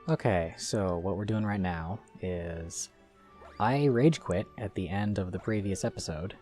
Okay, so what we're doing right now is I rage quit at the end of the previous episode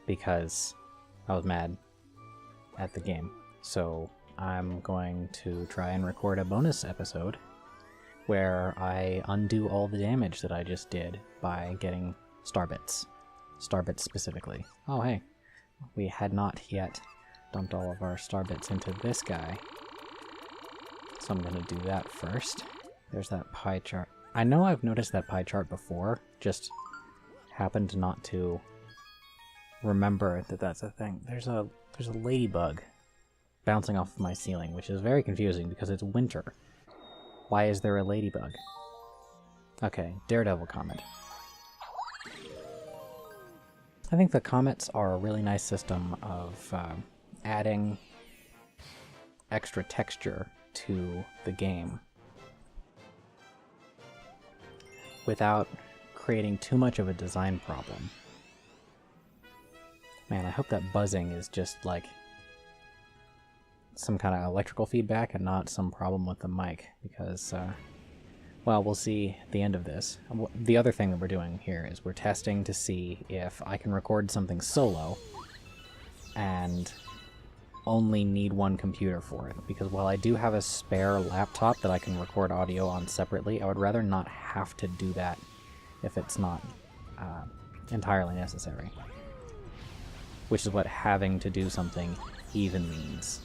because I was mad at the game. So I'm going to try and record a bonus episode where I undo all the damage that I just did by getting star bits. Star bits specifically. Oh hey, we had not yet dumped all of our star bits into this guy. So I'm going to do that first. There's that pie chart. I know I've noticed that pie chart before, just happened not to remember that that's a thing. There's a ladybug bouncing off of my ceiling, which is very confusing because it's winter. Why is there a ladybug? Okay, Daredevil Comet. I think the comets are a really nice system of adding extra texture to the game without creating too much of a design problem. Man, I hope that buzzing is just like some kind of electrical feedback and not some problem with the mic, because, well, we'll see at the end of this. The other thing that we're doing here is we're testing to see if I can record something solo and only need one computer for it, because while I do have a spare laptop that I can record audio on separately, I would rather not have to do that if it's not entirely necessary. Which is what having to do something even means.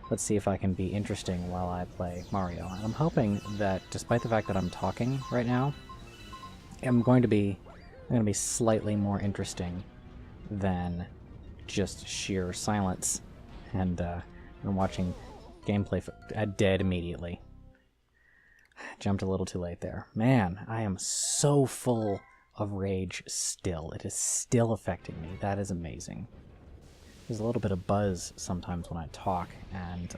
Let's see if I can be interesting while I play Mario. And I'm hoping that, despite the fact that I'm talking right now, I'm going to be slightly more interesting than just sheer silence and watching gameplay dead immediately. Jumped a little too late there. Man, I am so full of rage still. It is still affecting me. That is amazing. There's a little bit of buzz sometimes when I talk, and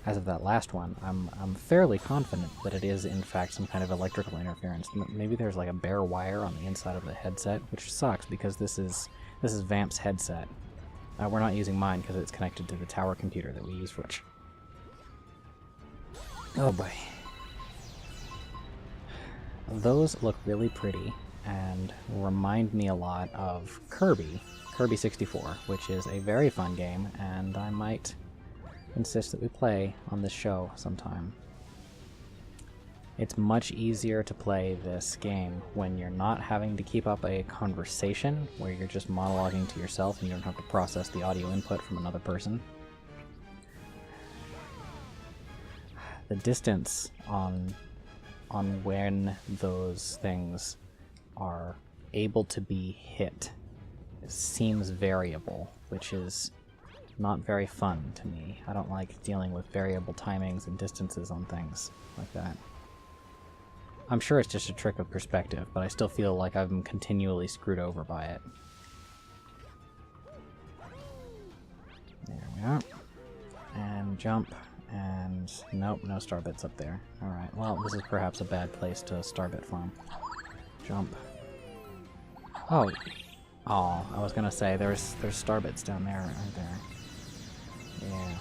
as of that last one, I'm fairly confident that it is in fact some kind of electrical interference. Maybe there's like a bare wire on the inside of the headset, which sucks because this is Vamp's headset. We're not using mine because it's connected to the tower computer that we use for it. Oh boy. Those look really pretty and remind me a lot of Kirby 64, which is a very fun game, and I might insist that we play on this show sometime. It's much easier to play this game when you're not having to keep up a conversation, where you're just monologuing to yourself and you don't have to process the audio input from another person. The distance on when those things are able to be hit seems variable, which is not very fun to me. I don't like dealing with variable timings and distances on things like that. I'm sure it's just a trick of perspective, but I still feel like I'm continually screwed over by it. There we are. And jump, and nope, no star bits up there. Alright, well, this is perhaps a bad place to star bit farm. Jump. Oh, I was gonna say, there's star bits down there, aren't there? Yeah.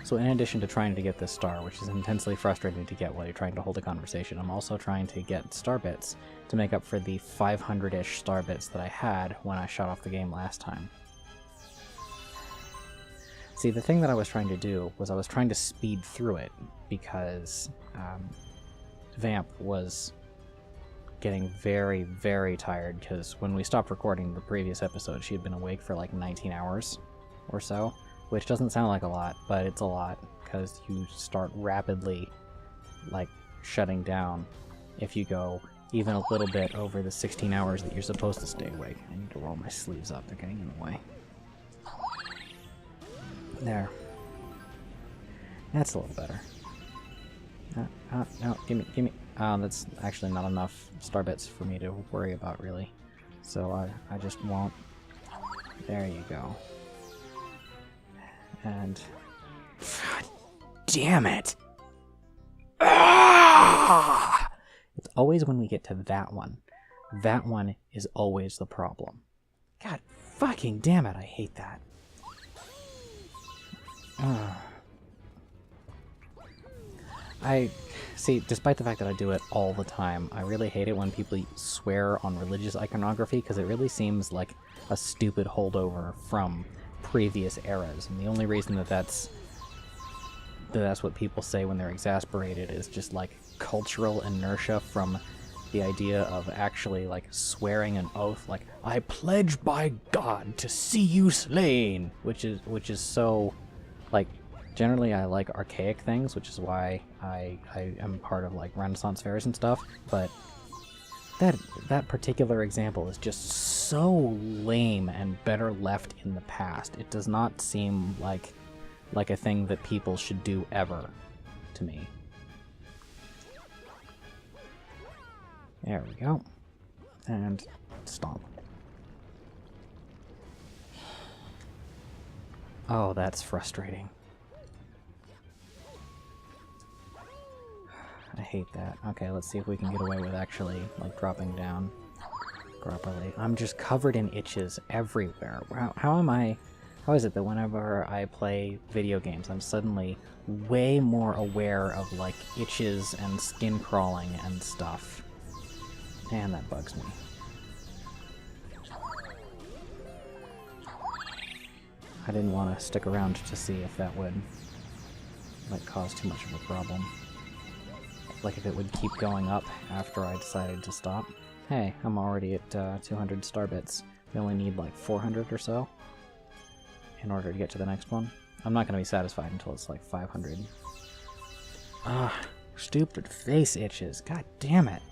So in addition to trying to get this star, which is intensely frustrating to get while you're trying to hold a conversation, I'm also trying to get star bits to make up for the 500-ish star bits that I had when I shut off the game last time. See, the thing that I was trying to do was I was trying to speed through it, because Vamp was getting very, very tired, because when we stopped recording the previous episode, she had been awake for like 19 hours or so, which doesn't sound like a lot, but it's a lot, because you start rapidly, like, shutting down if you go even a little bit over the 16 hours that you're supposed to stay awake. I need to roll my sleeves up, they're getting in the way. There. That's a little better. No, gimme. That's actually not enough star bits for me to worry about, really. So I just won't. There you go. And... God damn it! Ah! It's always when we get to that one. That one is always the problem. God fucking damn it, I hate that. See, despite the fact that I do it all the time, I really hate it when people swear on religious iconography, because it really seems like a stupid holdover from previous eras, and the only reason that's what people say when they're exasperated is just, like, cultural inertia from the idea of actually, like, swearing an oath, like, I pledge by God to see you slain, which is so, like, generally I like archaic things, which is why I am part of, like, Renaissance fairs and stuff, but that particular example is just so lame and better left in the past. It does not seem like a thing that people should do ever, to me. There we go. And stomp. Oh, that's frustrating. I hate that. Okay, let's see if we can get away with actually, like, dropping down properly. I'm just covered in itches everywhere. How is it that whenever I play video games, I'm suddenly way more aware of, like, itches and skin crawling and stuff? Man, that bugs me. I didn't want to stick around to see if that would, like, cause too much of a problem. Like, if it would keep going up after I decided to stop. Hey, I'm already at 200 star bits. We only need, like, 400 or so in order to get to the next one. I'm not going to be satisfied until it's, like, 500. Ah, stupid face itches. God damn it.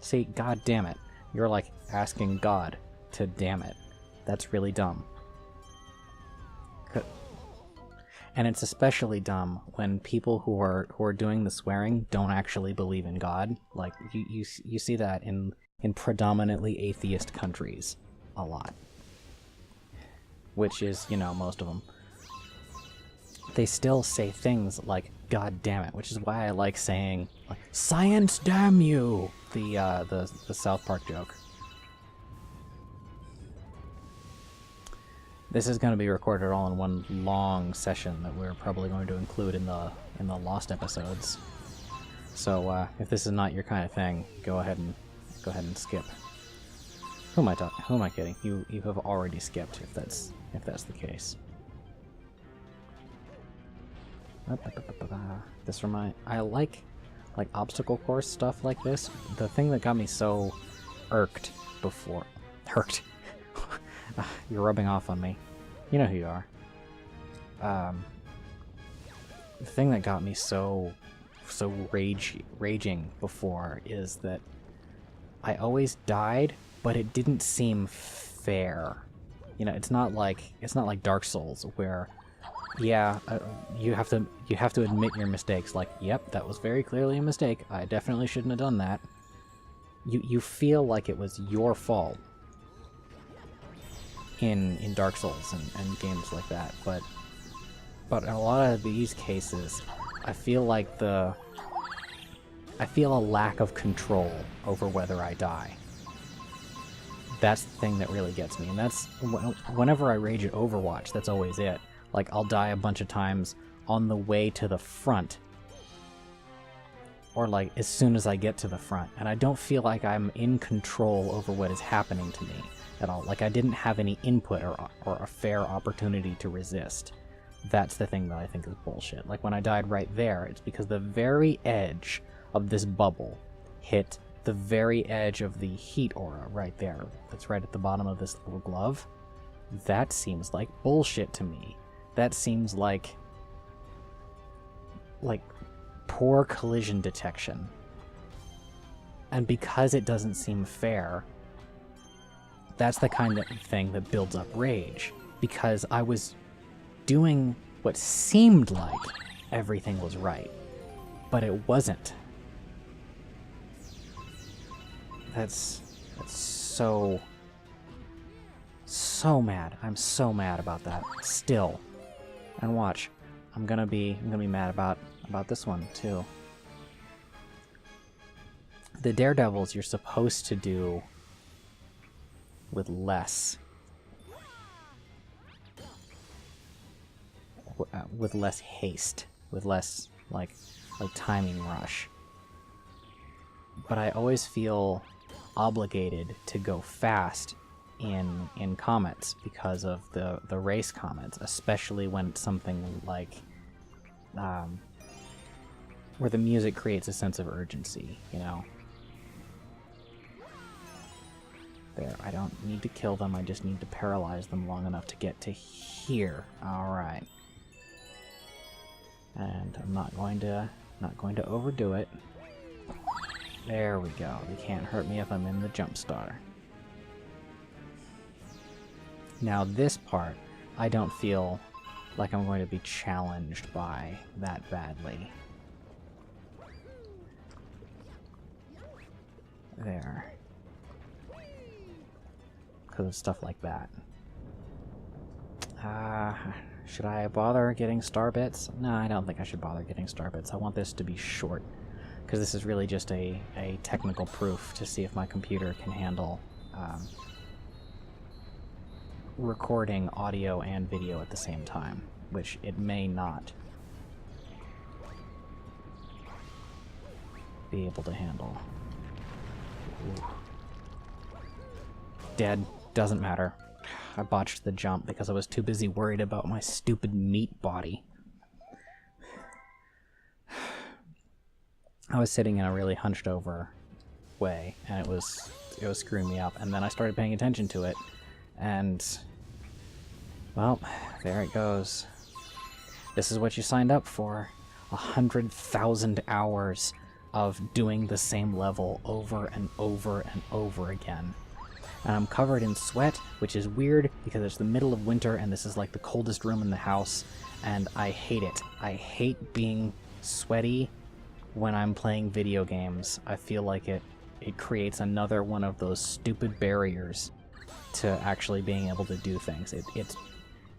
See, god damn it. You're, like, asking God to damn it. That's really dumb. And it's especially dumb when people who are doing the swearing don't actually believe in God. Like, you see that in predominantly atheist countries a lot. Which is, you know, most of them. They still say things like, God damn it, which is why I like saying, like, science damn you! The South Park joke. This is going to be recorded all in one long session that we're probably going to include in the Lost episodes. So if this is not your kind of thing, go ahead and skip. Who am I kidding? You have already skipped if that's the case. I like obstacle course stuff like this. The thing that got me so irked before. You're rubbing off on me. You know who you are. The thing that got me so raging before is that I always died, but it didn't seem fair. You know, it's not like Dark Souls where, yeah, you have to admit your mistakes. Like, yep, that was very clearly a mistake. I definitely shouldn't have done that. You feel like it was your fault in Dark Souls and games like that, but in a lot of these cases, I feel a lack of control over whether I die. That's the thing that really gets me, and that's whenever I rage at Overwatch, that's always it. Like, I'll die a bunch of times on the way to the front, or like as soon as I get to the front, and I don't feel like I'm in control over what is happening to me at all. Like, I didn't have any input or a fair opportunity to resist. That's the thing that I think is bullshit. Like, when I died right there, it's because the very edge of this bubble hit the very edge of the heat aura right there. That's right at the bottom of this little glove. That seems like bullshit to me. That seems like poor collision detection. And because it doesn't seem fair, that's the kind of thing that builds up rage. Because I was doing what seemed like everything was right, but it wasn't. That's so mad. I'm so mad about that still. And watch, I'm gonna be mad about this one too. The daredevils you're supposed to do with less haste, with less, like, like timing rush. But I always feel obligated to go fast in comets because of the race comets, especially when it's something like where the music creates a sense of urgency, you know? There, I don't need to kill them, I just need to paralyze them long enough to get to here. Alright. And I'm not going to overdo it. There we go. You can't hurt me if I'm in the jump star. Now this part, I don't feel like I'm going to be challenged by that badly. There. Because of stuff like that. Should I bother getting star bits? No, I don't think I should bother getting star bits. I want this to be short. Because this is really just a technical proof to see if my computer can handle recording audio and video at the same time, which it may not be able to handle. Ooh. Dead. Doesn't matter. I botched the jump because I was too busy worried about my stupid meat body. I was sitting in a really hunched over way, and it was screwing me up, and then I started paying attention to it, and well, there it goes. This is what you signed up for. 100,000 hours of doing the same level over and over and over again. And I'm covered in sweat, which is weird because it's the middle of winter and this is like the coldest room in the house, and I hate it. I hate being sweaty when I'm playing video games. I feel like it creates another one of those stupid barriers to actually being able to do things. It's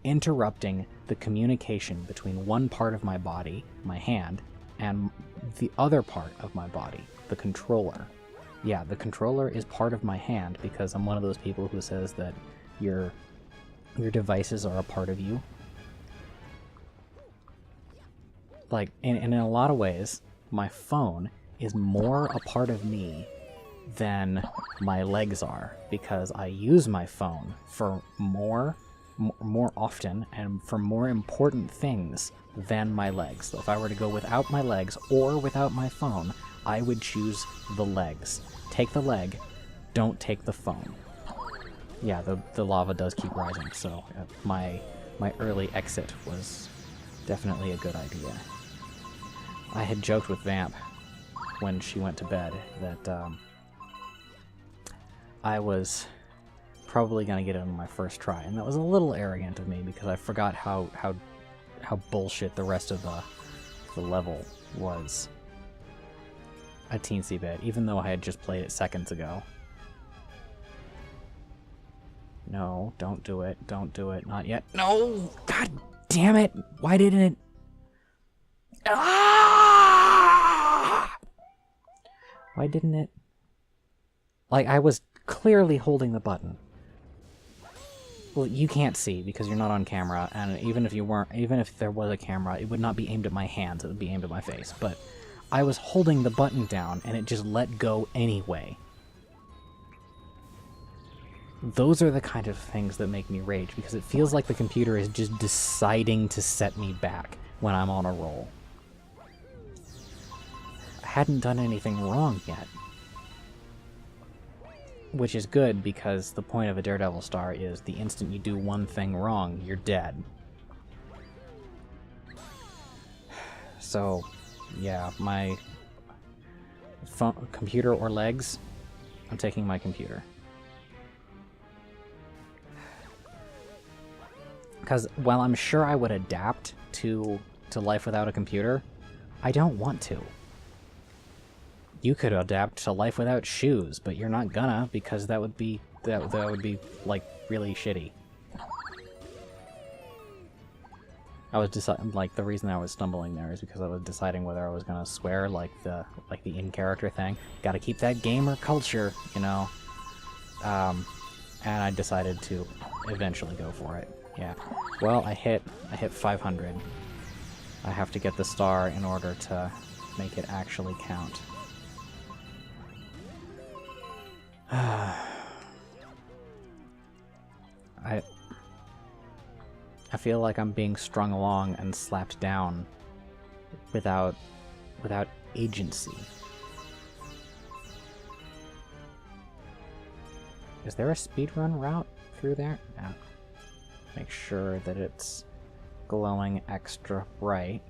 interrupting the communication between one part of my body, my hand, and the other part of my body, the controller. Yeah, the controller is part of my hand because I'm one of those people who says that your devices are a part of you. Like, in a lot of ways, my phone is more a part of me than my legs are, because I use my phone for more often and for more important things than my legs. So if I were to go without my legs or without my phone, I would choose the legs. Take the leg, don't take the phone. Yeah, the lava does keep rising, so my early exit was definitely a good idea. I had joked with Vamp when she went to bed that I was probably going to get it on my first try, and that was a little arrogant of me because I forgot how bullshit the rest of the level was a teensy bit, even though I had just played it seconds ago. No, don't do it. Don't do it. Not yet. No! God damn it! Why didn't it... Ah! Why didn't it... Like, I was clearly holding the button. Well, you can't see because you're not on camera, and even if there was a camera, it would not be aimed at my hands, it would be aimed at my face, but I was holding the button down, and it just let go anyway. Those are the kind of things that make me rage, because it feels like the computer is just deciding to set me back when I'm on a roll. I hadn't done anything wrong yet. Which is good, because the point of a Daredevil star is the instant you do one thing wrong, you're dead. So... yeah, my phone, computer or legs, I'm taking my computer. Because while I'm sure I would adapt to life without a computer, I don't want to. You could adapt to life without shoes, but you're not gonna, because that would be like really shitty. I was deciding, like, the reason I was stumbling there is because I was deciding whether I was gonna swear like the in-character thing. Gotta keep that gamer culture, you know. And I decided to eventually go for it. Yeah. Well, I hit 500. I have to get the star in order to make it actually count. I feel like I'm being strung along and slapped down without agency. Is there a speedrun route through there? Yeah. Make sure that it's glowing extra bright,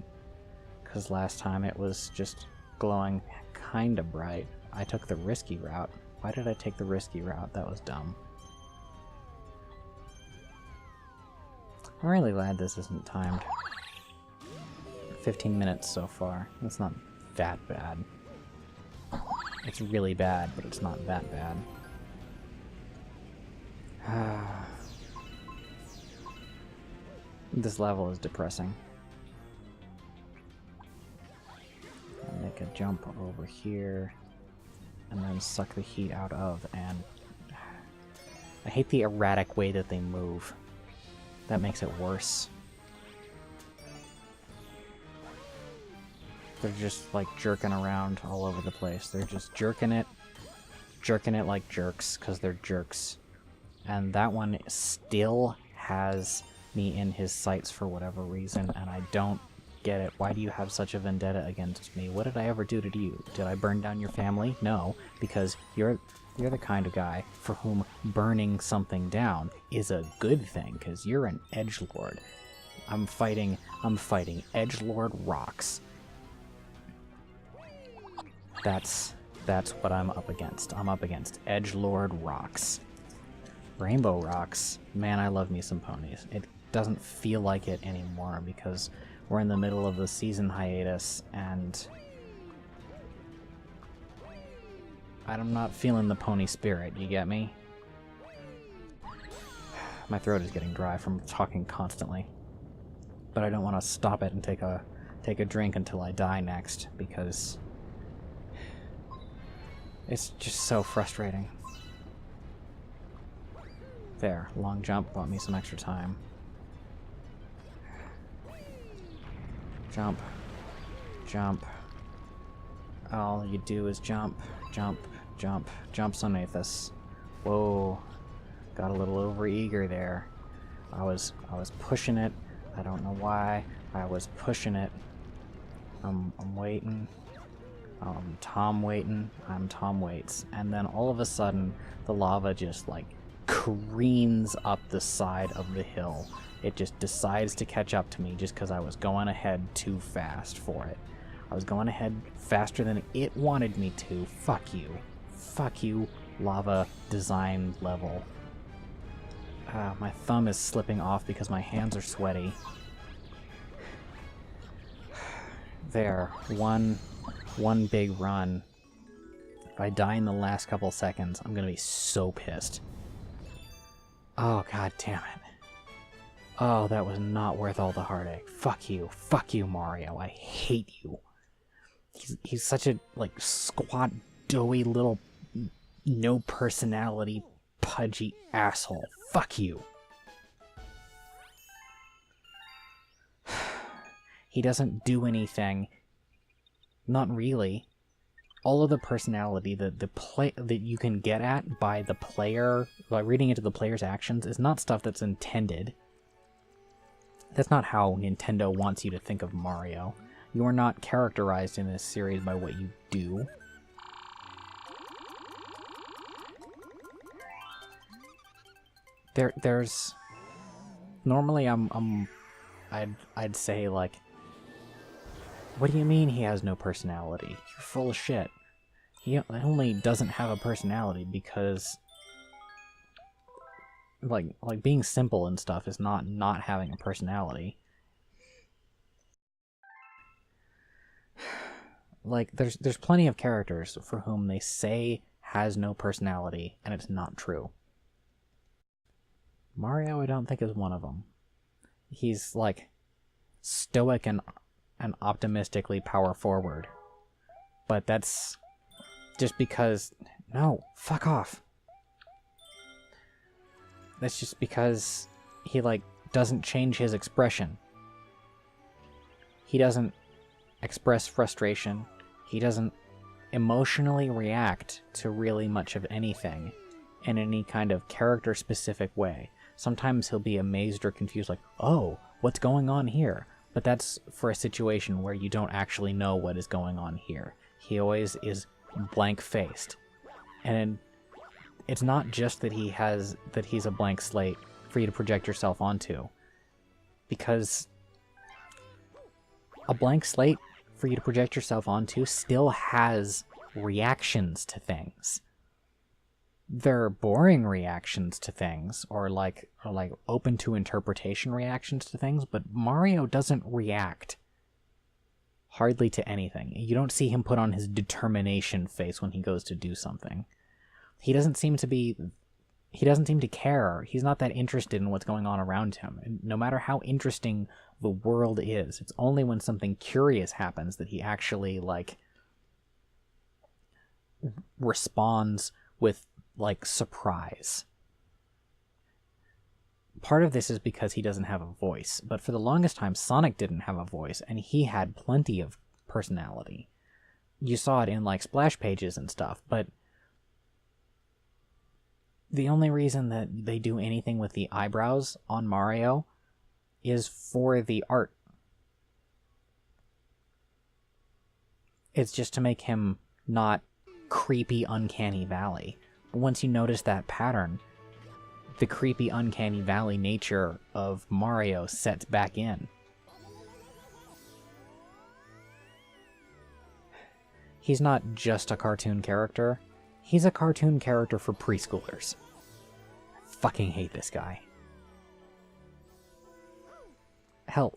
because last time it was just glowing kinda bright. I took the risky route. Why did I take the risky route? That was dumb. I'm really glad this isn't timed. 15 minutes so far. It's not that bad. It's really bad, but it's not that bad. This level is depressing. I'll make a jump over here, and then suck the heat out of, and I hate the erratic way that they move. That makes it worse. They're just like jerking around all over the place. They're just jerking it like jerks, because they're jerks. And that one still has me in his sights for whatever reason, and I don't get it. Why do you have such a vendetta against me? What did I ever do to you? Did I burn down your family? No, because you're the kind of guy for whom burning something down is a good thing, because you're an edgelord. I'm fighting edgelord rocks. That's what I'm up against. I'm up against edgelord rocks. Rainbow rocks. Man, I love me some ponies. It doesn't feel like it anymore because we're in the middle of the season hiatus and I'm not feeling the pony spirit, you get me? My throat is getting dry from talking constantly. But I don't want to stop it and take a drink until I die next, because it's just so frustrating. There, long jump bought me some extra time. Jump. Jump. All you do is jump, jump, jump, jumps underneath us. Whoa. Got a little overeager there. I was pushing it. I don't know why. I was pushing it. I'm waiting. Tom waiting. I'm Tom waits. And then all of a sudden, the lava just like careens up the side of the hill. It just decides to catch up to me just because I was going ahead too fast for it. I was going ahead faster than it wanted me to. Fuck you. Fuck you, lava design level. My thumb is slipping off because my hands are sweaty. There. One big run. If I die in the last couple seconds, I'm gonna be so pissed. Oh, god damn it. Oh, that was not worth all the heartache. Fuck you. Fuck you, Mario. I hate you. He's such a, like, squat, doughy little, no personality, pudgy asshole. Fuck you. He doesn't do anything. Not really. All of the personality that you can get at by the player, by reading into the player's actions, is not stuff that's intended. That's not how Nintendo wants you to think of Mario. You are not characterized in this series by what you do. There's normally I'd say, like, what do you mean he has no personality? You're full of shit. He only doesn't have a personality because like being simple and stuff is not having a personality. Like, there's plenty of characters for whom they say has no personality, and it's not true. Mario, I don't think, is one of them. He's, like, stoic and optimistically power forward. But that's just because... No, fuck off. That's just because he, like, doesn't change his expression. He doesn't express frustration He doesn't emotionally react to really much of anything in any kind of character-specific way. Sometimes he'll be amazed or confused, like, oh, what's going on here? But that's for a situation where you don't actually know what is going on here. He always is blank-faced. And it's not just that he's a blank slate for you to project yourself onto, because a blank slate for you to project yourself onto still has reactions to things. They're boring reactions to things, or like open to interpretation reactions to things, but Mario doesn't react hardly to anything. You don't see him put on his determination face when he goes to do something. He doesn't seem to care. He's not that interested in what's going on around him. And no matter how interesting the world is, it's only when something curious happens that he actually, like, responds with, like, surprise. Part of this is because he doesn't have a voice, but for the longest time, Sonic didn't have a voice, and he had plenty of personality. You saw it in, like, splash pages and stuff, but the only reason that they do anything with the eyebrows on Mario is for the art. It's just to make him not creepy, uncanny valley. But once you notice that pattern, the creepy, uncanny valley nature of Mario sets back in. He's not just a cartoon character. He's a cartoon character for preschoolers. I fucking hate this guy. Hell,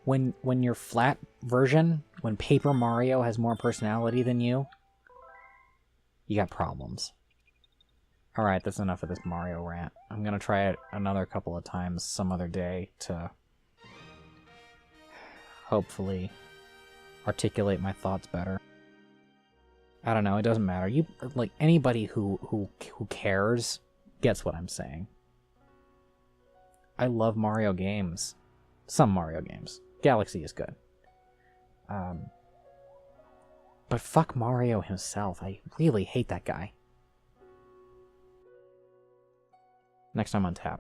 when your flat version, when Paper Mario has more personality than you got problems. Alright, that's enough of this Mario rant. I'm gonna try it another couple of times some other day to hopefully articulate my thoughts better. I don't know, it doesn't matter. Like, anybody who cares gets what I'm saying. I love Mario games. Some Mario games. Galaxy is good. But fuck Mario himself. I really hate that guy. Next time on tap.